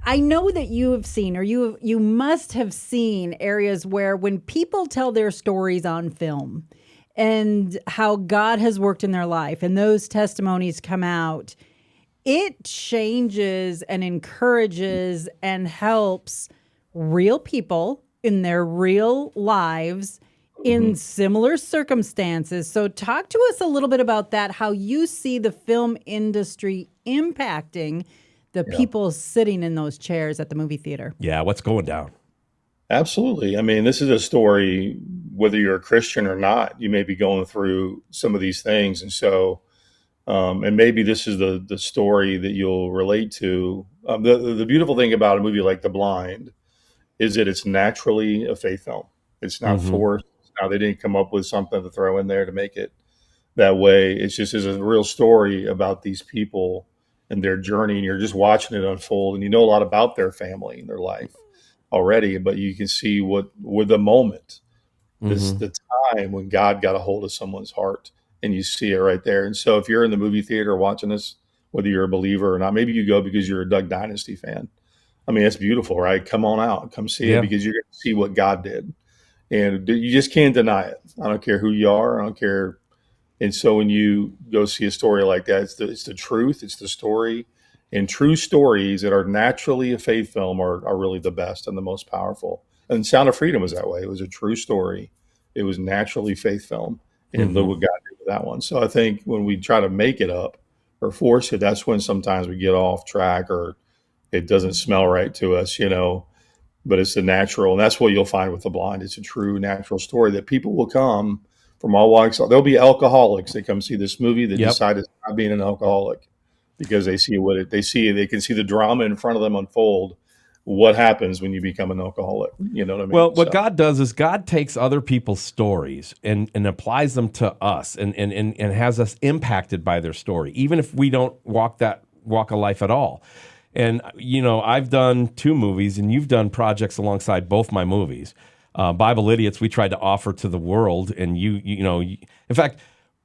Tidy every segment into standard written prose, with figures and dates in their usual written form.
I know that you have seen, or you must have seen areas where when people tell their stories on film and how God has worked in their life and those testimonies come out, it changes and encourages and helps real people in their real lives in similar circumstances. So talk to us a little bit about that, how you see the film industry impacting the Yeah, people sitting in those chairs at the movie theater. Yeah, what's going down? absolutely. I mean, this is a story, whether you're a Christian or not, you may be going through some of these things. And so, and maybe this is the story that you'll relate to. The beautiful thing about a movie like The Blind is that it's naturally a faith film. It's not Hmm. forced. Now, they didn't come up with something to throw in there to make it that way. It's just is a real story about these people and their journey, and you're just watching it unfold, and you know a lot about their family and their life already, but you can see what with the moment, this Hmm. the time when God got a hold of someone's heart, and you see it right there. And so, if you're in the movie theater watching this, whether you're a believer or not, maybe you go because you're a Doug Dynasty fan. I mean, it's beautiful, right? Come on out, come see it Yeah. because you're going to see what God did, and you just can't deny it. I don't care who you are. I don't care. And so when you go see a story like that, it's the truth, it's the story. And true stories that are naturally a faith film are really the best and the most powerful. And Sound of Freedom was that way. It was a true story. It was naturally faith film. And look Hmm. what God did with that one. So I think when we try to make it up or force it, that's when sometimes we get off track or it doesn't smell right to us, but it's the natural. And that's what you'll find with The Blind. It's a true natural story that people will come from all walks. There'll be alcoholics that come see this movie that Yep. decide to stop being an alcoholic because they see they see. They can see the drama in front of them unfold. What happens when you become an alcoholic? You know what I Well, mean? what So God does is God takes other people's stories and applies them to us and has us impacted by their story, even if we don't walk a life at all. And I've done 2 movies, and you've done projects alongside both my movies. Bible Idiots, we tried to offer to the world, and in fact,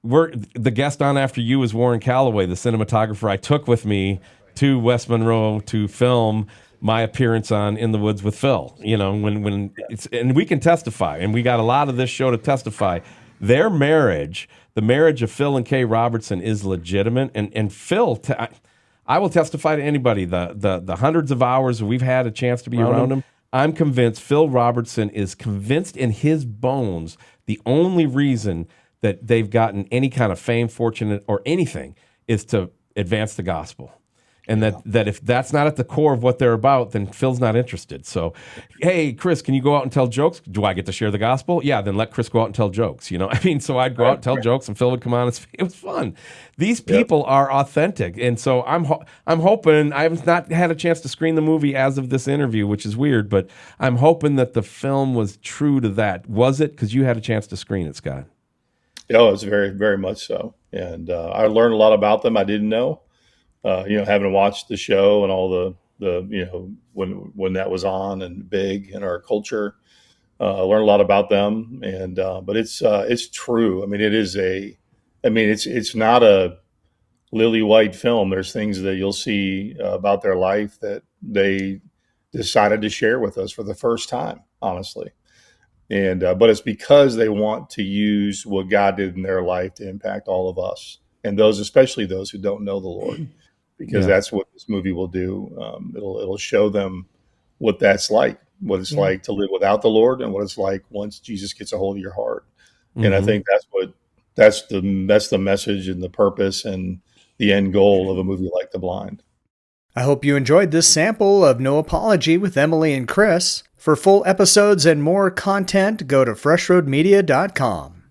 we're the guest on after you is Warren Calloway, the cinematographer I took with me to West Monroe to film my appearance on In the Woods with Phil. When it's, and we can testify, and we got a lot of this show to testify. Their marriage, the marriage of Phil and Kay Robertson, is legitimate, and Phil. I will testify to anybody the hundreds of hours we've had a chance to be around him. I'm convinced Phil Robertson is convinced in his bones the only reason that they've gotten any kind of fame, fortune, or anything is to advance the gospel. And that if that's not at the core of what they're about, then Phil's not interested. So, hey, Chris, can you go out and tell jokes? Do I get to share the gospel? Yeah, then let Chris go out and tell jokes. So I'd go out and tell jokes, and Phil would come on and speak. It was fun. These yep. people are authentic, and so I'm hoping. I have not had a chance to screen the movie as of this interview, which is weird, but I'm hoping that the film was true to that. Was it? Because you had a chance to screen it, Scott. Oh, it's very, very much so. And I learned a lot about them I didn't know. Having watched the show and all the when that was on and big in our culture, I learned a lot about them. And but it's true. I mean, it's not a lily white film. There's things that you'll see about their life that they decided to share with us for the first time, honestly. And but it's because they want to use what God did in their life to impact all of us and those, especially those who don't know the Lord, because Yeah. that's what this movie will do. It'll show them what that's like, what it's Yeah. like to live without the Lord, and what it's like once Jesus gets a hold of your heart. And I Mm-hmm. think that's the message and the purpose and the end goal of a movie like The Blind. I hope you enjoyed this sample of No Apology with Emily and Chris. For full episodes and more content, go to freshroadmedia.com.